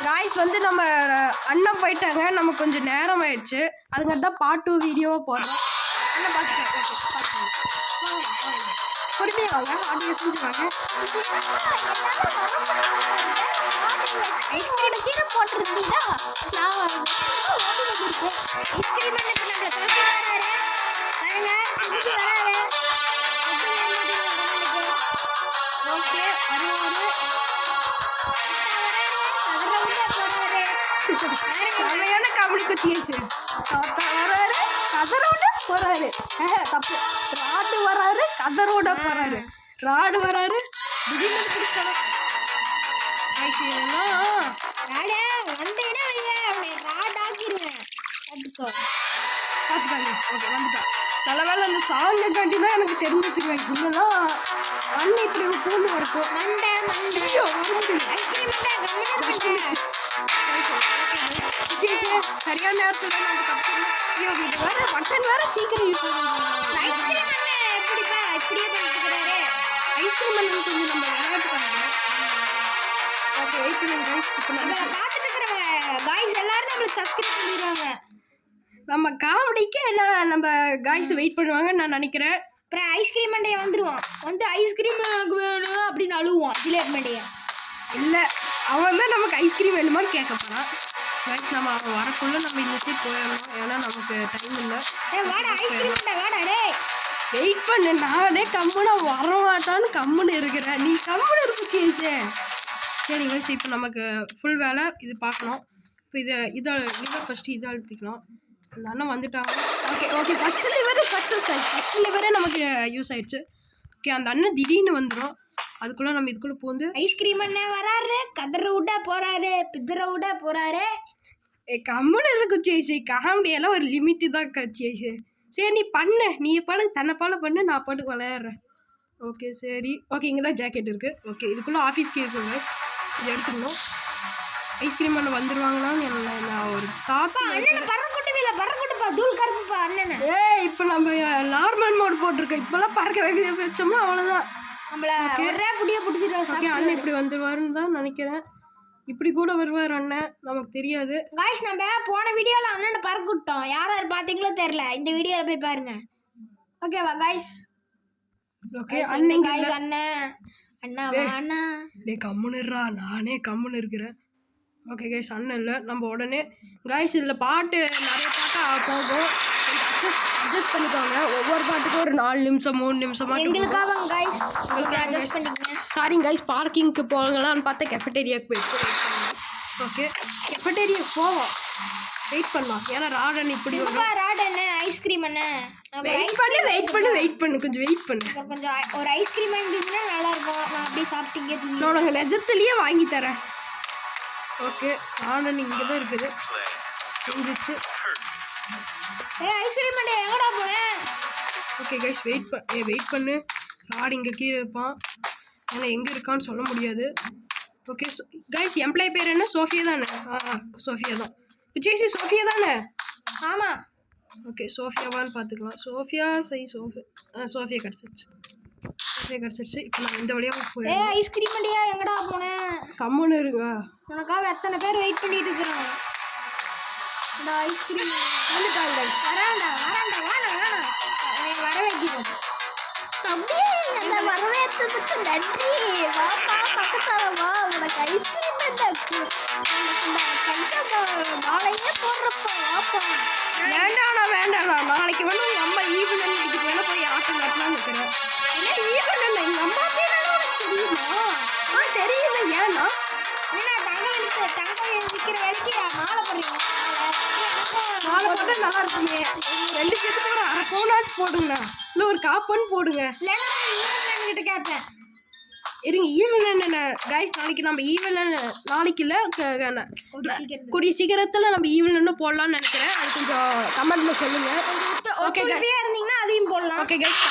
Guys வந்து நம்ம அண்ணன் போயிட்டாங்க, நமக்கு கொஞ்சம் நேரம் ஆயிடுச்சு. அதுங்க தான் பார்ட் 2 வீடியோவாக போடுறோம். அண்ணன் பார்த்துட்டேன். ஓகே பார்த்துக்கோங்க. பொறுமையாக வாங்க, ஆடியோ செஞ்சு வாங்க. ஐஸ்கிரீம் கீரை போட்டிருந்தீங்கன்னா நான் ஐஸ்கிரீம் ஓகே செமையான காமெடி குச்சியாச்சு. தாத்தா வராரு, கதரோட போறாரு. தப்பு. ராடு வராரு, கதரோட போறாரு. ராடு வராரு, திடீர்னு பிடிச்சாரு. நல்ல வேலை அந்த சாங்கை காட்டி தான் எனக்கு தெரிஞ்சிச்சுருவேன். இல்லைன்னா அண்ணன் இப்படி பூந்து வரப்போம். சரியான நேரத்தில் நம்ம தப்பிச்சிடலாம். ஐயோ இது வேற பட்டன் வேற சீக்கிரம் யூஸ் பண்ணுவோம். ஐஸ்கிரீம் அண்ணன் கொஞ்சம் நம்ம விளையாட்டு பண்ணணும். ஓகே வெயிட் பண்ணுங்க கைஸ். இப்போ நம்ம பார்த்துட்டு இருக்கிற காய்ஸ் எல்லாரும் நம்மளுக்கு சப்ஸ்கிரைப் பண்ணிடுவாங்க. நம்ம காமெடிக்கு எல்லாம் நம்ம காய்ஸ் வெயிட் பண்ணுவாங்கன்னு நான் நினைக்கிறேன். அப்புறம் ஐஸ்கிரீம் மண்டையை வந்துடுவான், வந்து ஐஸ்கிரீம் எனக்கு வேணும் அப்படின்னு அழுவான். ஜிலேபி மண்டையை இல்லை, அவன் தான் நமக்கு ஐஸ்கிரீம் வேணுமான்னு கேட்க போகிறான். கைஸ் நம்ம அவன் வரக்குள்ளே நம்ம இந்த சைட் போயிடணும், ஏன்னா நமக்கு டைம் இல்லை. வாடா ஐஸ்கிரீம் மண்டை வாடா. டே வெயிட் பண்ணு, நானே கம்முன்னு வரமாட்டான்னு கம்முன்னு இருக்கிறேன். நீ கம்முன்னு இருக்குச்சே. சரி கைஸ், இப்போ நமக்கு ஃபுல் வேலை இது பார்க்கணும். இப்போ இதை லிவர் ஃபஸ்ட்டு இதை அழுத்திக்கலாம். அந்த அண்ணன் வந்துட்டாங்க. ஓகே ஃபஸ்ட்டு லிவரே சக்ஸஸ் தான். ஃபஸ்ட்டு லிவரே நமக்கு யூஸ் ஆயிடுச்சு. ஓகே அந்த அண்ணன் திடீர்னு வந்துடும். அதுக்குள்ளே நம்ம இதுக்குள்ளே போந்து ஐஸ்கிரீம் அண்ணன் வராரு, கதற விட போகிறாரு, பிதற விட போகிறாரு. கம்முன்னு இருக்குச்சேசி. காமெடியெல்லாம் ஒரு லிமிட்டு தான் கச்சேசி. சரி நீ பண்ணு, நீ பாட்டுக்கு தன்னை போல பண்ணு, நான் பாட்டுக்கு விளையாடுறேன். ஓகே சரி. ஓகே இங்கே தான் ஜாக்கெட் இருக்குது. ஓகே இதுக்குள்ளே ஆஃபீஸ்க்கு இருக்குங்க, இது எடுத்துக்கணும். ஐஸ்கிரீம் அண்ணன் வந்துடுவாங்களான்னு நான் ஒரு தாத்தா பறக்கட்டுப்பா தூள் கருப்புப்பா அண்ணன். இப்போ நம்ம நார்மல் மோட் போட்டிருக்கோம். இப்போல்லாம் பறக்க வைக்க வச்சோம்னா அவ்வளோதான், நம்மள ஒரே புடியை பிடிச்சிருவாரு. ஓகே அண்ணன் இப்படி வந்துடுவாருன்னு தான் நினைக்கிறேன். இப்படி கூட வருவார் அண்ணன், நமக்கு தெரியாது. காய்ஸ் நம்ம போன வீடியோவில் அண்ணனை பறக்க விட்டோம். யார் யார் பார்த்தீங்களோ தெரில, இந்த வீடியோவில் போய் பாருங்க. ஓகேவா காய்ஸ்? ஓகே அண்ணன் காய்ஸ் அண்ணா அண்ணா டே கம்முன்னுறா, நானே கம்முன்னு இருக்கிறேன். ஓகே கைஸ் அண்ணன் இல்லை. நம்ம உடனே கைஸ் இதில் பாட்டு நிறைய பாட்டாக போகும், அட்ஜஸ்ட் பண்ணிக்கோங்க. ஒவ்வொரு பாட்டுக்கும் ஒரு 4 நிமிஷம் 3 நிமிஷமாக எங்களுக்காக கைஸ் அட்ஜஸ்ட் பண்ணிக்கங்க. சாரி கைஸ், பார்க்கிங்க்கு போகலான்னு பார்த்தா கெஃபட்டேரியாவுக்கு போயிடுச்சு. ஓகே கெஃபட்டேரியாவுக்கு போவோம், வெயிட் பண்ணலாம். ஏன்னா ராடன் இப்படி ராடன் ஐஸ்கிரீம் அண்ணன் வெயிட் பண்ணு கொஞ்சம் வெயிட் பண்ணு. கொஞ்சம் ஒரு ஐஸ்கிரீம் வாங்கிட்டீங்கன்னா நல்லா இருக்கும். நான் அப்படியே சாப்பிட்டீங்க நான் உனக்கு நிஜத்துலேயே வாங்கி தரேன். ஓகே ராடன் இங்கே தான் இருக்குது. தெரிஞ்சிச்சு. ஐஸ்கிரீம் அண்ணன் எங்கடா போனேன்? ஓகே கைஸ் வெயிட் பண்ணு. ராடு இங்கே கீழே இருப்பான், ஆனால் எங்கே இருக்கான்னு சொல்ல முடியாது. ஓகே கைஸ் எம்ப்ளாயி பேர் என்ன? சோஃபியா தானே? சோஃபியா தான். விஜய்சி சோஃபியா தானே? ஆமாம். ஓகே சோஃபியாவான்னு பார்த்துக்கலாம். சோஃபியா கிடச்சிருச்சு. இப்போ நான் இந்த வழியாக போய் ஐஸ்கிரீம் அண்டையா எங்கடா போனேன்? கம்முன்னு இருங்க, உனக்காக எத்தனை பேர் வெயிட் பண்ணிட்டு இருக்கிறோம். ஐஸ்கிரீம் வந்துட்டாங்க கைஸ். வராண்டா வர வைக்கிறோம். அப்படியே அந்த வரவேற்றதுக்கு நன்றி. வாப்பா பக்கத்தால வா, உனக்கு ஐஸ்கிரீம் நாளையே போடுறப்பா வாப்பா. வேண்டாண்ணா நாளைக்கு வேணும். எங்கள் அம்மா ஈவினிங் வீட்டுக்கு வேணா போய் ஆட்டம் காட்டலான்னு இருக்கிறேன். இல்லை ஈவினிங் எங்கள் அம்மா பேர் தெரியுமா? தெரியுமா? ஏன்னா தங்கம் விற்கிற வேலைக்கு மாலை போடுறீங்க. மாலை போட்டு நல்லா இருக்குங்க. 2 பேருக்கு ஒரு 1/2 பவுனாச்சு போடுங்கண்ணா, இல்லை ஒரு 1/4 பவுன் போடுங்க. கிட்ட கேட்பேன் இருங்க. ஈவினிங் கைஸ் நாளைக்கு நம்ம நாளைக்கு இல்லை கூடிய சீக்கிரத்தில் நம்ம ஈவினிங் போடலான்னு நினைக்கிறேன். அது கொஞ்சம் கமெண்ட்ல சொல்லுங்கள். ஓகே இருந்தீங்கன்னா அதையும் போடலாம். Okay guys